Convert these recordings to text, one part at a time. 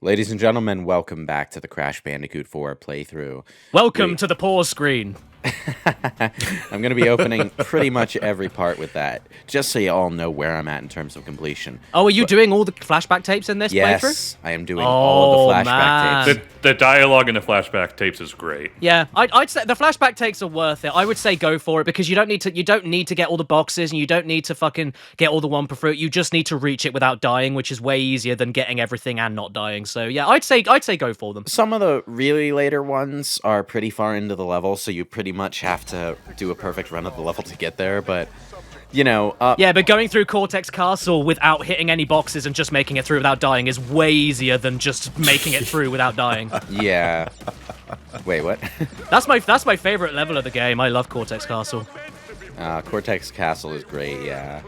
Ladies and gentlemen, welcome back to the Crash Bandicoot 4 playthrough. Welcome to the pause screen. I'm going to be opening pretty much every part with that, just so you all know where I'm at in terms of completion. Oh, are you doing all the flashback tapes in this playthrough? Yes, I am doing all of the flashback tapes. The dialogue in the flashback tapes is great. Yeah, I'd say the flashback tapes are worth it. I would say go for it because you don't need to get all the boxes and you don't need to fucking get all the Wumpa fruit. You just need to reach it without dying, which is way easier than getting everything and not dying. So yeah, I'd say go for them. Some of the really later ones are pretty far into the level, so you pretty much have to do a perfect run of the level to get there, but you know, yeah, but going through Cortex Castle without hitting any boxes and just making it through without dying is way easier than just making it through without dying. Yeah. Wait, what? That's my favorite level of the game. I love Cortex Castle. Cortex Castle is great, yeah.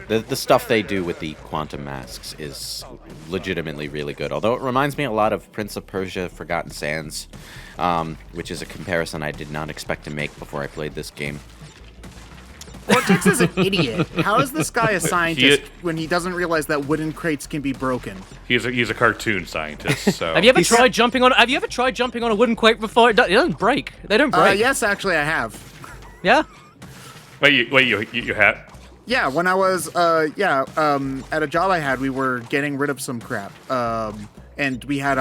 The stuff they do with the quantum masks is legitimately really good, although it reminds me a lot of Prince of Persia Forgotten Sands, which is a comparison I did not expect to make before I played this game. Cortex is an idiot. How is this guy a scientist when he doesn't realize that wooden crates can be broken? He's a cartoon scientist. So Have you ever tried jumping on a wooden crate before? It doesn't break. They don't break. Yes, actually, I have. Yeah. Wait, you had? Yeah, when I was at a job I had, we were getting rid of some crap, and we had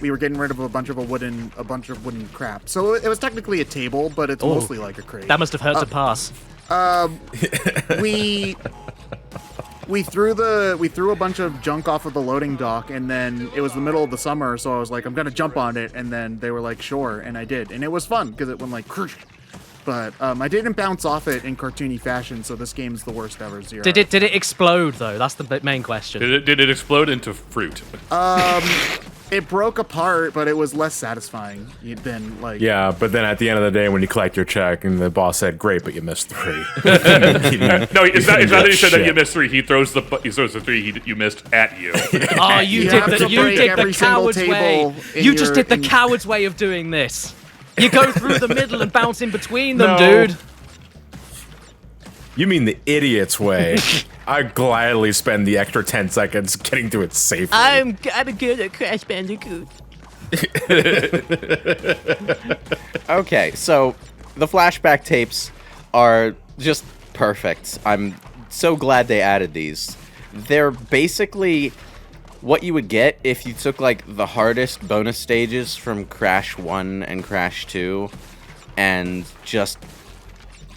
we were getting rid of a bunch of wooden crap. So it was technically a table, but it's mostly like a crate. That must have hurt to pass. We threw a bunch of junk off of the loading dock, and then it was the middle of the summer, so I was like, I'm gonna jump on it, and then they were like, sure, and I did, and it was fun because it went like, but I didn't bounce off it in cartoony fashion, so this game's the worst ever. Zero. Did it explode though? That's the main question. Did it explode into fruit? It broke apart, but it was less satisfying than like. Yeah, but then at the end of the day, when you collect your check, and the boss said, "Great, but you missed 3." No, it's not that he said that you missed 3. He throws the 3 you missed at you. Oh, you did the coward's way. You just did the coward's way of doing this. You go through the middle and bounce in between them, dude. You mean the idiot's way. I'd gladly spend the extra 10 seconds getting through it safely. I'm good at Crash Bandicoot. Okay, so the flashback tapes are just perfect. I'm so glad they added these. They're basically what you would get if you took like the hardest bonus stages from Crash 1 and Crash 2 and just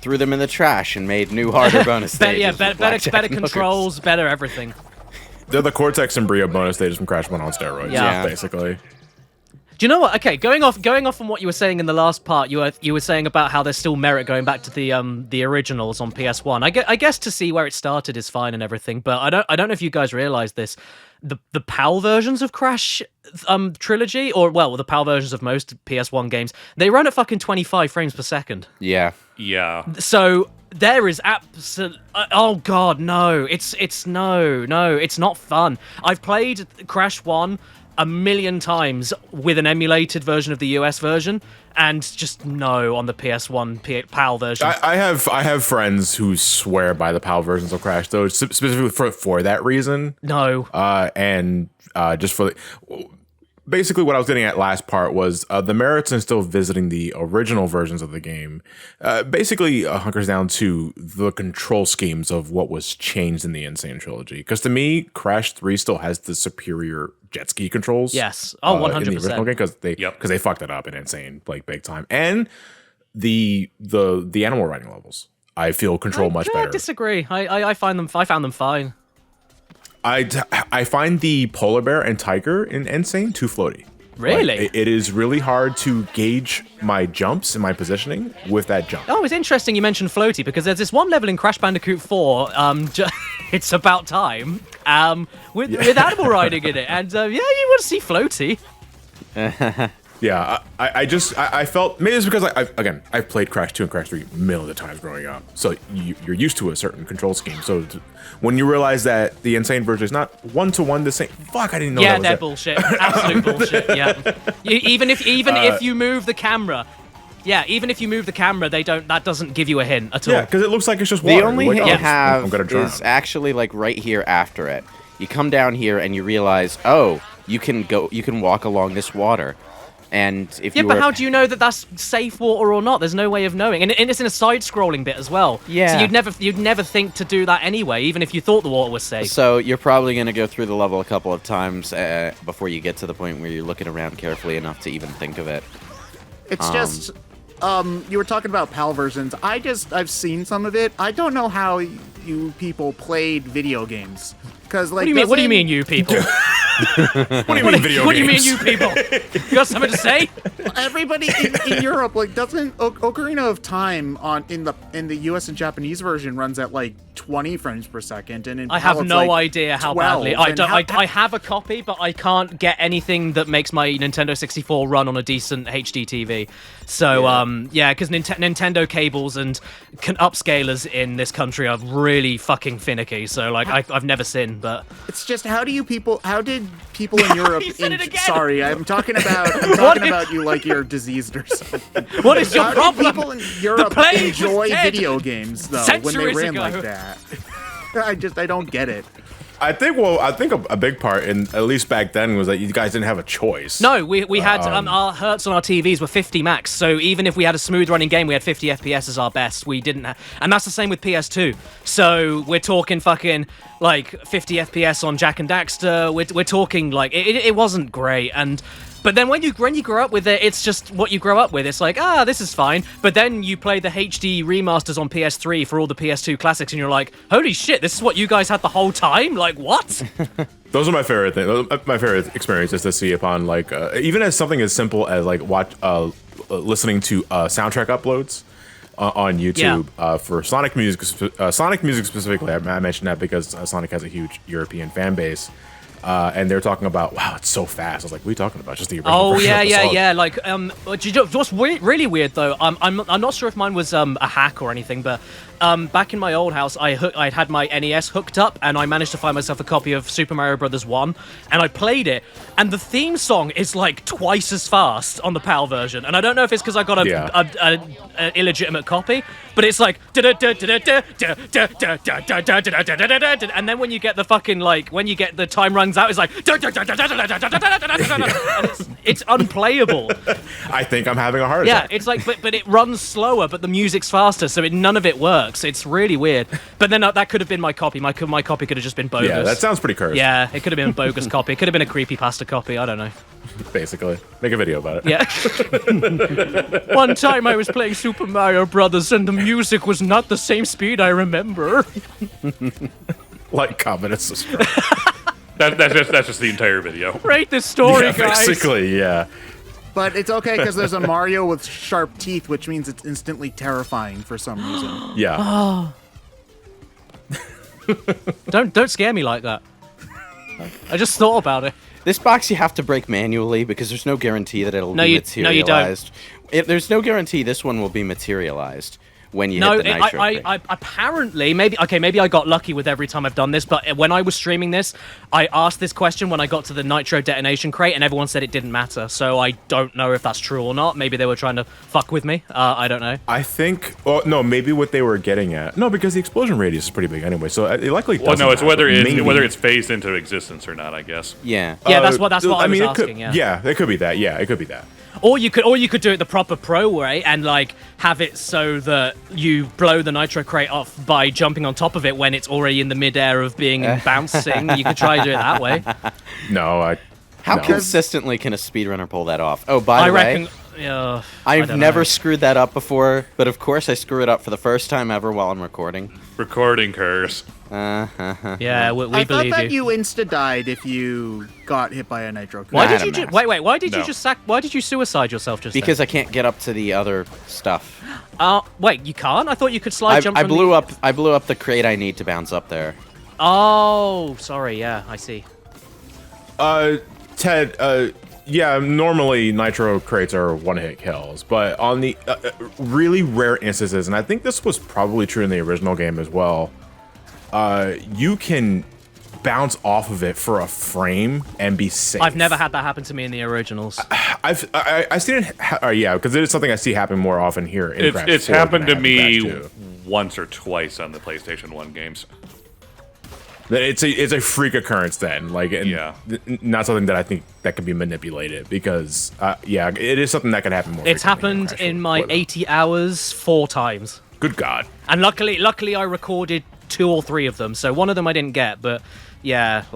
threw them in the trash and made new harder bonus stages. Yeah, better controls, better everything. They're the Cortex and Brio bonus stages from Crash 1 on steroids, basically. Do you know what? Okay, going off from what you were saying in the last part, you were saying about how there's still merit going back to the originals on PS1. I guess to see where it started is fine and everything, but I don't know if you guys realize this. The PAL versions of Crash trilogy, or well, the PAL versions of most PS1 games, they run at fucking 25 frames per second. Yeah. Yeah. So there is oh god, no. It's not fun. I've played Crash 1 a million times with an emulated version of the US version, and just no on the PS1 PAL version. I have friends who swear by the PAL versions of Crash, though, specifically for that reason. No. And just for basically what I was getting at last part was the merits in still visiting the original versions of the game basically hunkers down to the control schemes of what was changed in the Insane trilogy. Because to me, Crash 3 still has the superior jet ski controls. Yes. Oh, 100%. In the original game, because they fucked it up in Insane, like big time. And the animal riding levels, I feel control much better. I disagree. I found them fine. I find the polar bear and tiger in Insane too floaty. Really? Like, it is really hard to gauge my jumps and my positioning with that jump. Oh, it's interesting you mentioned floaty, because there's this one level in Crash Bandicoot 4, it's about time, with animal riding in it, and you want to see floaty. Yeah, I felt, maybe it's because I've played Crash 2 and Crash 3 millions of times growing up, so you're used to a certain control scheme. So when you realize that the Insane version is not one-to-one the same, fuck, I didn't know that was they're bullshit. Absolute bullshit, yeah. Even if you move the camera, that doesn't give you a hint at all. Yeah, because it looks like it's just water. The only hint you have is actually like right here after it. You come down here and you realize, oh, you can walk along this water. And if Yeah, you but were, how do you know that that's safe water or not? There's no way of knowing, and it's in a side-scrolling bit as well. Yeah. So you'd never think to do that anyway, even if you thought the water was safe. So you're probably going to go through the level a couple of times before you get to the point where you're looking around carefully enough to even think of it. It's just, you were talking about PAL versions. I've seen some of it. I don't know how you people played video games. Cause like, What do you mean, you people? What do you mean video games? What do you mean, you people? You got something to say? Everybody in Europe, like, doesn't Ocarina of Time in the US and Japanese version runs at like 20 frames per second, and in I PAL have it's no like idea how 12, badly. I and don't. I have a copy, but I can't get anything that makes my Nintendo 64 run on a decent HD TV. So yeah, because Nintendo cables and upscalers in this country are really fucking finicky. So like, I've never sinned, but It's just how did people in Europe? You said it again! Sorry, I'm talking about you like you're diseased or something. what is your How problem? did people in Europe plague was enjoy dead video games though when they centuries ran ago. like that? I don't get it. I think a big part, in at least back then, was that you guys didn't have a choice. No, we had our hertz on our TVs were 50 max, so even if we had a smooth running game, we had 50 FPS as our best. We didn't have, and that's the same with PS2. So we're talking fucking like 50 FPS on Jack and Daxter. We're talking like it wasn't great, but then when you grow up with it, it's just what you grow up with. It's like, this is fine. But then you play the HD remasters on PS3 for all the PS2 classics, and you're like, holy shit, this is what you guys had the whole time? Like, what? Those are my favorite things. My favorite experiences to see upon, like, even as something as simple as like listening to soundtrack uploads on YouTube for Sonic music. Sonic music specifically, I mentioned that because Sonic has a huge European fan base. And they're talking about, wow, it's so fast. I was like, what are you talking about? Just the original version of the song. Like, what's really weird though? I'm not sure if mine was a hack or anything, but back in my old house, I had my NES hooked up, and I managed to find myself a copy of Super Mario Brothers 1, and I played it, and the theme song is like twice as fast on the PAL version, and I don't know if it's because I got an illegitimate copy, but it's like and then when you get the fucking when you get the time runs out, it's like it's unplayable. I think I'm having a heart attack. Yeah, it's like, but it runs slower, but the music's faster, so none of it works. It's really weird. But then that could have been my copy. My copy could have just been bogus. Yeah, that sounds pretty cursed. Yeah, it could have been a bogus copy. It could have been a creepypasta copy. I don't know. Basically, make a video about it. Yeah. One time I was playing Super Mario Brothers, and the music was not the same speed I remember. Like, comment, and subscribe. That's just the entire video. Rate this story, Yeah, guys. basically, yeah. But it's okay because there's a Mario with sharp teeth, which means it's instantly terrifying for some reason. Yeah. Don't scare me like that. I just thought about it. This box you have to break manually because there's no guarantee that it'll be No, you materialized. don't. There's no guarantee this one will be materialized when you No, hit the nitro. I apparently, maybe I got lucky with every time I've done this, but when I was streaming this, I asked this question when I got to the nitro detonation crate, and everyone said it didn't matter, so I don't know if that's true or not. Maybe they were trying to fuck with me. I don't know. I think, no, maybe what they were getting at, no, because the explosion radius is pretty big anyway, so it likely doesn't Well, no, it's matter. whether it's phased into existence or not, I guess. Yeah. Yeah, that's what I was it could, asking, yeah. Yeah, it could be that. Yeah, it could be that. Or you could do it the proper pro way and like have it so that you blow the nitro crate off by jumping on top of it when it's already in the midair of being bouncing. You could try to do it that way. No, How no. consistently can a speedrunner pull that off? Oh, by the I way, reckon. I've don't never know. screwed that up before, but of course I screw it up for the first time ever while I'm recording. Recording curse. Yeah, we I thought believe that you. you insta-died if you got hit by a nitro. Why I did had you a just mask. wait? Why did you No. just why did you suicide yourself just Because I can't get up to the other stuff. then? Wait, you can't? I thought you could slide jump. I from blew the... up. I blew up the crate I need to bounce up there. Oh, sorry. Yeah, I see. Ted, yeah, normally nitro crates are one-hit kills, but on the really rare instances, and I think this was probably true in the original game as well, you can bounce off of it for a frame and be safe. I've never had that happen to me in the originals. I've seen it. Yeah, because it is something I see happen more often here. In Crash It's 4 than happened I to have in me Crash 2. once or twice on the PlayStation 1 games. It's a freak occurrence then, like, not something that I think that can be manipulated because, it is something that can happen more. It's happened in my 80 hours 4 times. Good God! And luckily I recorded 2 or 3 of them, so one of them I didn't get, but it's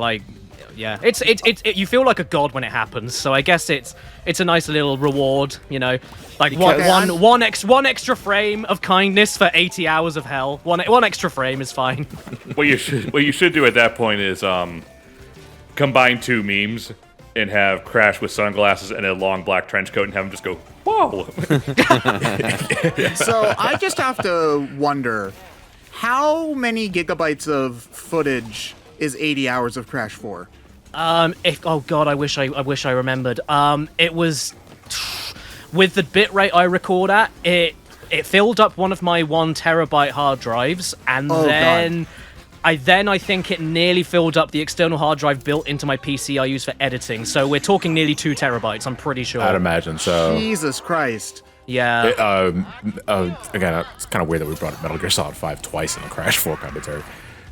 you feel like a god when it happens. So I guess it's a nice little reward, like one extra frame of kindness for 80 hours of hell. One extra frame is fine. What you should do at that point is combine 2 memes and have Crash with sunglasses and a long black trench coat and have him just go, whoa. So I just have to wonder, how many gigabytes of footage is 80 hours of Crash for? Oh god, I wish I remembered. It was with the bitrate I record at, it filled up one of my 1 terabyte hard drives, and then I think it nearly filled up the external hard drive built into my PC I use for editing. So we're talking nearly 2 terabytes, I'm pretty sure. I'd imagine so. Jesus Christ. Yeah. Again, it's kind of weird that we brought Metal Gear Solid 5 twice in the Crash 4 commentary,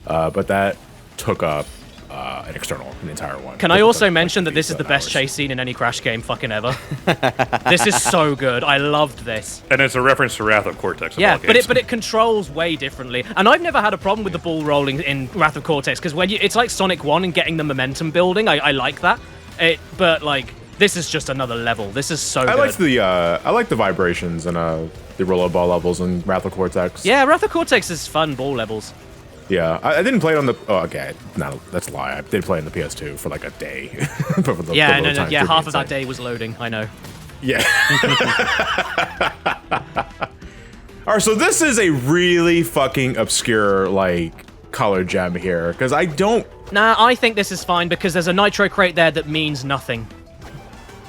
but that took up an entire one. Can I also mention that this is the best chase scene in any Crash game fucking ever? This is so good. I loved this. And it's a reference to Wrath of Cortex. Yeah, but it controls way differently. And I've never had a problem with the ball rolling in Wrath of Cortex because it's like Sonic 1 and getting the momentum building. I like that. But like this is just another level. This is so good. I like the vibrations and the rollerball levels in Wrath of Cortex. Yeah, Wrath of Cortex is fun ball levels. Yeah, I didn't play it on the. Oh, okay, no, that's a lie. I did play it on the PS2 for like a day. Half of that day was loading. I know. Yeah. All right, so this is a really fucking obscure like color gem here because I don't. Nah, I think this is fine because there's a nitro crate there that means nothing.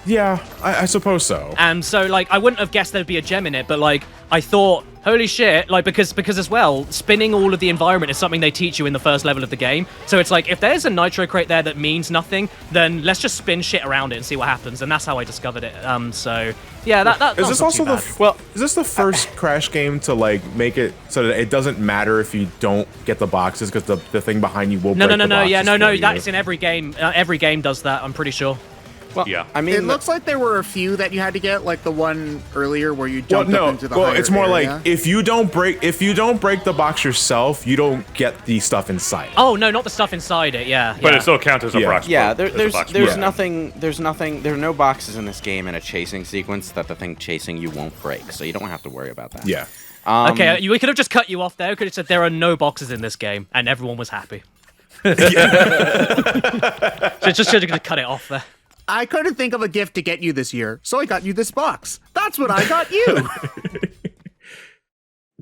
Yeah, I suppose so. And so, like, I wouldn't have guessed there'd be a gem in it, but, like, I thought, holy shit, like, because as well, spinning all of the environment is something they teach you in the first level of the game. So it's like, if there's a nitro crate there that means nothing, then let's just spin shit around it and see what happens. And that's how I discovered it. So, yeah, that's is this also is this the first Crash game to, like, make it so that it doesn't matter if you don't get the boxes because the thing behind you will break the boxes that's in every game. Every game does that, I'm pretty sure. Well, yeah. I mean, it looks like there were a few that you had to get, like the one earlier where you jumped up into the higher it's more area. like if you don't break the box yourself, you don't get the stuff inside. Oh no, not the stuff inside it. Yeah. But it still counts as a box. Yeah, there's nothing. There are no boxes in this game in a chasing sequence that the thing chasing you won't break, so you don't have to worry about that. Yeah. Okay, we could have just cut you off there. We could have said there are no boxes in this game, and everyone was happy. So just should have cut it off there. I couldn't think of a gift to get you this year, so I got you this box. That's what I got you.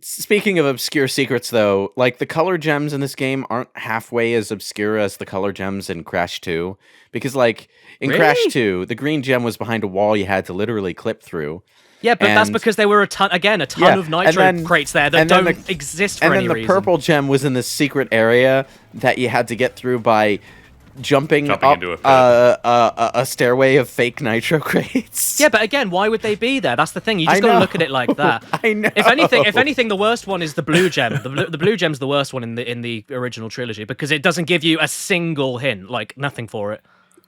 Speaking of obscure secrets, though, like the color gems in this game aren't halfway as obscure as the color gems in Crash 2. Because, like, in Crash 2, the green gem was behind a wall you had to literally clip through. Yeah, but that's because there were a ton of nitro crates there that don't exist for any reason. And then the purple gem was in this secret area that you had to get through by jumping up into a stairway of fake nitro crates. Yeah, but again, why would they be there? That's the thing. You just got to look at it like that. I know. If anything, the worst one is the blue gem. The blue gem's the worst one in the original trilogy because it doesn't give you a single hint, like nothing for it.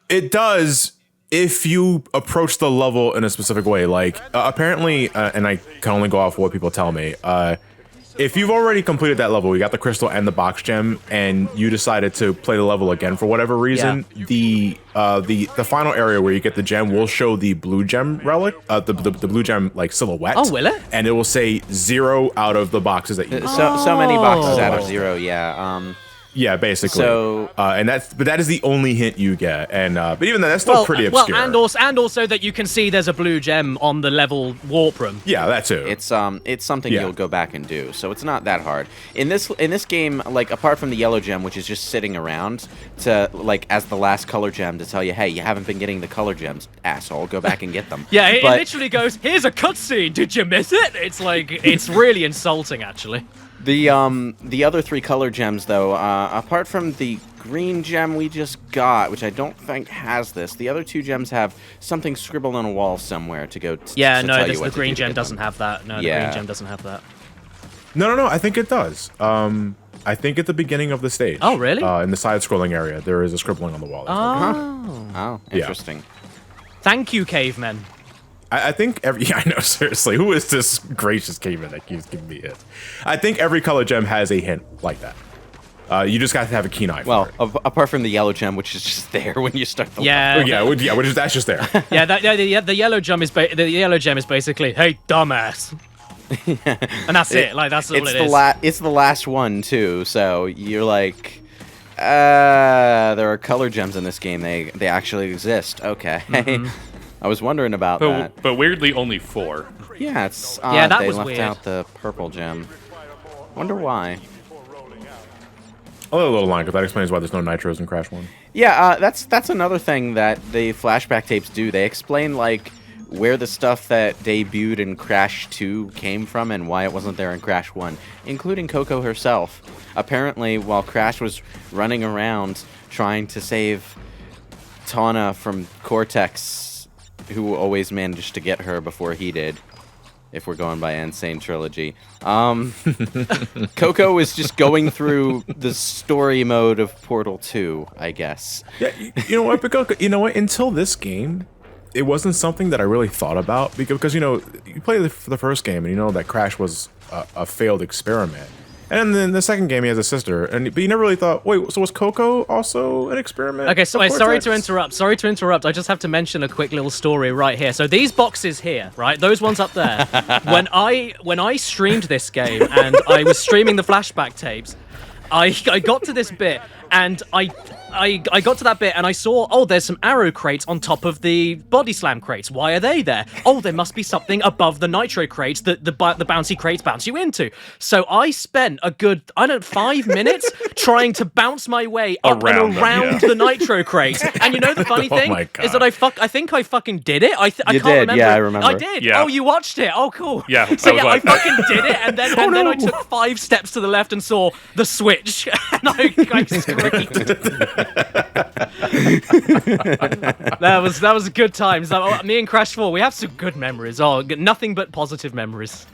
It does if you approach the level in a specific way. Like apparently, and I can only go off what people tell me. If you've already completed that level, you got the crystal and the box gem, and you decided to play the level again for whatever reason, the final area where you get the gem will show the blue gem relic, the blue gem like silhouette. Oh, will it? And it will say 0 out of the boxes that you. So many boxes out of 0. Yeah. Yeah, basically. So, and that is the only hint you get, and but even then, that's still pretty obscure. Well, and also that you can see there's a blue gem on the level warp room. Yeah, that too. It's something you'll go back and do, so it's not that hard. In this game, like apart from the yellow gem, which is just sitting around to like as the last color gem to tell you, hey, you haven't been getting the color gems, asshole. Go back and get them. Yeah, it literally goes, here's a cutscene. Did you miss it? It's like it's really insulting, actually. The other 3 color gems, though, apart from the green gem we just got, which I don't think has this, the other 2 gems have something scribbled on a wall somewhere to go. The green gem doesn't have that. No, the green gem doesn't have that. No, I think it does. I think at the beginning of the stage. Oh, really? In the side-scrolling area, there is a scribbling on the wall. Oh, Yeah. interesting. Thank you, cavemen. I think every yeah, I know, seriously. Who is this gracious caveman that keeps giving me it? I think every color gem has a hint like that. You just got to have a keen eye for Well, it. apart from the yellow gem, which is just there when you start the Yeah. That's just there. Yeah, the yellow gem is basically, hey, dumbass. And that's it. Like, that's all it's it the is. it's the last one too, so you're like, there are color gems in this game. They actually exist. Okay. I was wondering about that. But weirdly, only 4. Yeah, it's odd. Yeah, that they was left weird. out the purple gem. Wonder why. A little line, because that explains why there's no nitros in Crash 1. Yeah, that's another thing that the flashback tapes do. They explain like where the stuff that debuted in Crash 2 came from and why it wasn't there in Crash 1, including Coco herself. Apparently, while Crash was running around trying to save Tawna from Cortex, who always managed to get her before he did, if we're going by Insane Trilogy, Coco is just going through the story mode of Portal 2, I guess. Yeah, you know what, Coco, you know what? Until this game, it wasn't something that I really thought about because you know, you play the first game and you know that Crash was a failed experiment. And then the second game, he has a sister, but you never really thought, wait, so was Coco also an experiment? Okay, so of sorry to Cortex? interrupt. I just have to mention a quick little story right here. So these boxes here, right? Those ones up there. when I streamed this game and I was streaming the flashback tapes, I got to this bit and I got to that bit and I saw, oh, there's some arrow crates on top of the body slam crates. Why are they there? Oh, there must be something above the nitro crates that the bouncy crates bounce you into. So I spent a good, 5 minutes trying to bounce my way up Around and them, around yeah. the nitro crates. And you know the funny Oh thing my God. is that I think I fucking did it. I You can't did, remember. yeah, I remember. I did. Yeah. Oh, you watched it. Oh, cool. Yeah, So I was yeah, like- I fucking did it, and then then I took 5 steps to the left and saw the switch, and I screamed. That was good times. Me and Crash 4, we have some good memories. Oh, nothing but positive memories.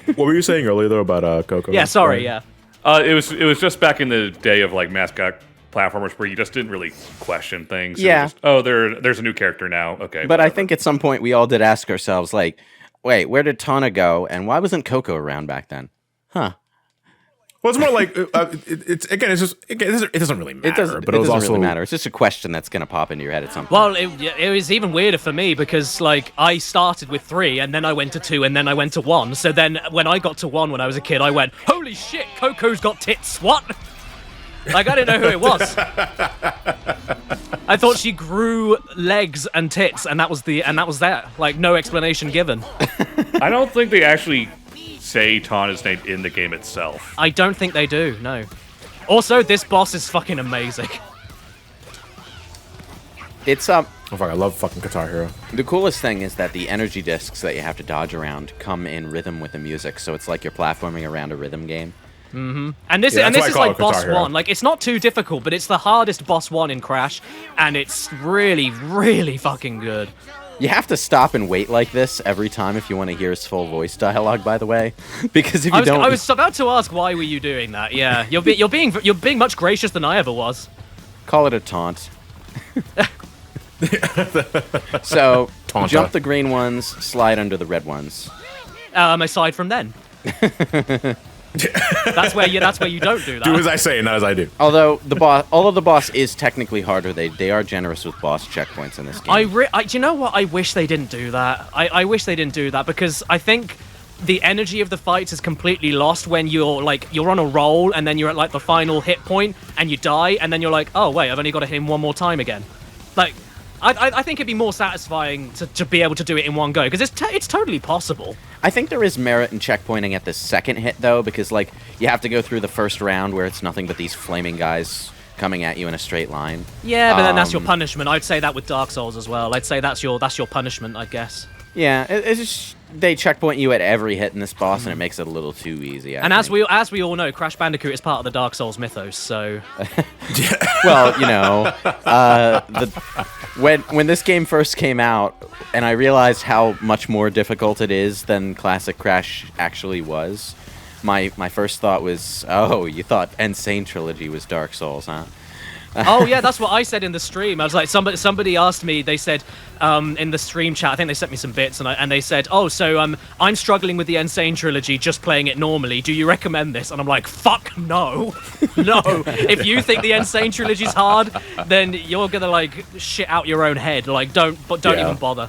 What were you saying earlier, though, about Coco? Yeah, sorry, yeah. It was just back in the day of like mascot platformers where you just didn't really question things. It was Yeah. just, oh, there's a new character now. Okay. But I whatever. think at some point we all did ask ourselves, like, wait, where did Tawna go, and why wasn't Coco around back then? Huh. Well, it's more like it doesn't really matter. It doesn't also really matter. It's just a question that's going to pop into your head at some point. Well, it was even weirder for me because, like, I started with 3, and then I went to 2, and then I went to 1. So then when I got to 1 when I was a kid, I went, holy shit, Coco's got tits, what? Like, I didn't know who it was. I thought she grew legs and tits, and that was that. Like, no explanation given. I don't think they actually say Tawna's name in the game itself. I don't think they do, no. Also, this boss is fucking amazing. It's Oh fuck, I love fucking Guitar Hero. the coolest thing is that the energy discs that you have to dodge around come in rhythm with the music, so it's like you're platforming around a rhythm game. And this, Yeah, and that's this why I is call like it boss Guitar Hero. 1. Like, it's not too difficult, but it's the hardest boss 1 in Crash, and it's really, really fucking good. You have to stop and wait like this every time if you want to hear his full voice dialogue, by the way, because if you don't, I was about to ask why were you doing that? Yeah, you're being much gracious than I ever was. call it a taunt. So Taunta. jump the green ones, slide under the red ones. Aside from then, that's where you don't do that. Do as I say, not as I do. Although the boss is technically harder, they are generous with boss checkpoints in this game. Do you know what? I wish they didn't do that. I wish they didn't do that because I think the energy of the fights is completely lost when you're on a roll and then you're at like the final hit point and you die and then you're like, oh wait, I've only got to hit him one more time again. Like, I think it'd be more satisfying to be able to do it in one go because it's totally possible. I think there is merit in checkpointing at the second hit though, because like you have to go through the first round where it's nothing but these flaming guys coming at you in a straight line. Yeah, but then that's your punishment. I'd say that with Dark Souls as well. I'd say that's your punishment, I guess. Yeah, it's just they checkpoint you at every hit in this boss, and it makes it a little too easy. And as we all know, Crash Bandicoot is part of the Dark Souls mythos. So well, you know, when this game first came out, and I realized how much more difficult it is than classic Crash actually was, my first thought was, oh, you thought Insane Trilogy was Dark Souls, huh? Oh yeah, that's what I said in the stream. I was like, somebody asked me. They said in the stream chat, I think they sent me some bits, and they said, oh, so I'm struggling with the Insane Trilogy, just playing it normally. Do you recommend this? And I'm like, fuck no, no. If you think the Insane Trilogy's hard, then you're gonna like shit out your own head. Like, don't even bother.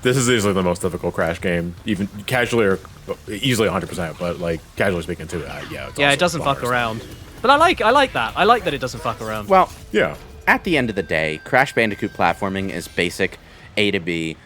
This is easily the most difficult Crash game, even casually or easily 100%. But like casually speaking, too, yeah. It's It doesn't fuck around. But I like that. I like that it doesn't fuck around. Well, Yeah. at the end of the day, Crash Bandicoot platforming is basic A to B,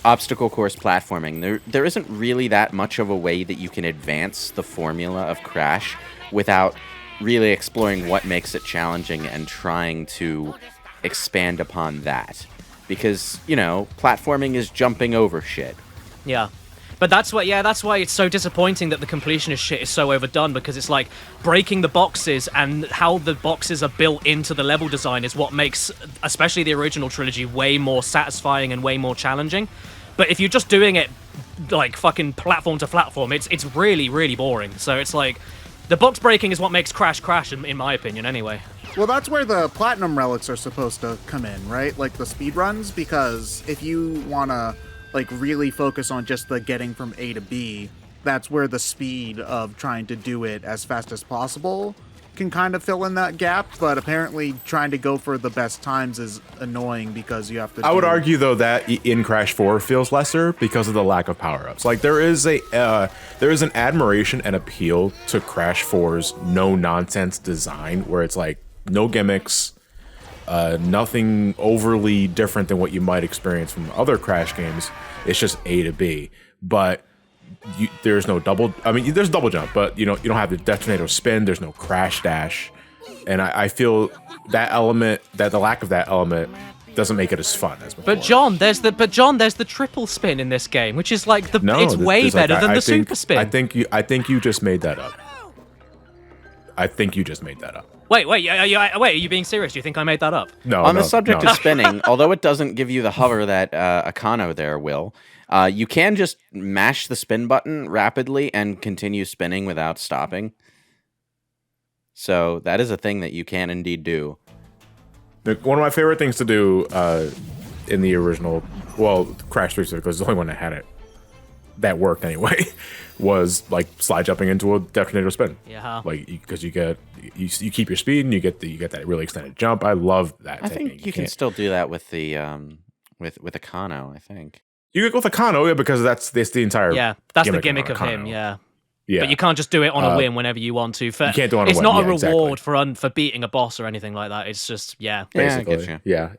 obstacle course platforming. There isn't really that much of a way that you can advance the formula of Crash without really exploring what makes it challenging and trying to expand upon that. Because, platforming is jumping over shit. Yeah. But that's why it's so disappointing that the completionist shit is so overdone, because it's like breaking the boxes, and how the boxes are built into the level design is what makes, especially the original trilogy, way more satisfying and way more challenging. But if you're just doing it like fucking platform to platform, it's really, really boring. So it's like, the box breaking is what makes Crash, in my opinion, anyway. Well, that's where the platinum relics are supposed to come in, right? Like the speed runs, because if you want to like really focus on just the getting from A to B, that's where the speed of trying to do it as fast as possible can kind of fill in that gap. But apparently trying to go for the best times is annoying because you have to I would argue though that in Crash 4 feels lesser because of the lack of power-ups. Like there is an admiration and appeal to Crash 4's no-nonsense design, where it's like no gimmicks, nothing overly different than what you might experience from other Crash games. It's just A to B, but there's no double. I mean, there's double jump, but you don't have the detonator spin. There's no crash dash, and I feel that element, that the lack of that element, doesn't make it as fun as before. But John, there's the triple spin in this game, which is like it's way better than the super spin. I think you just made that up. I think you just made that up. Wait, are you being serious? Do you think I made that up? No. On the subject of spinning, although it doesn't give you the hover that Akano there will, you can just mash the spin button rapidly and continue spinning without stopping. So that is a thing that you can indeed do. One of my favorite things to do in the original, Crash 3, because it's the only one that had it, that worked anyway, was like slide jumping into a detonator spin. Yeah. Like because you keep your speed and you get that really extended jump. I love that. I think you can still do that with the with Akano, I think. You can go with Akano, yeah, because that's the entire that's the gimmick of him, yeah. But you can't just do it on a whim whenever you want to. You can't do it on a it's whim. not a Yeah, reward exactly. for beating a boss or anything like that. It's just basically, I get you. yeah.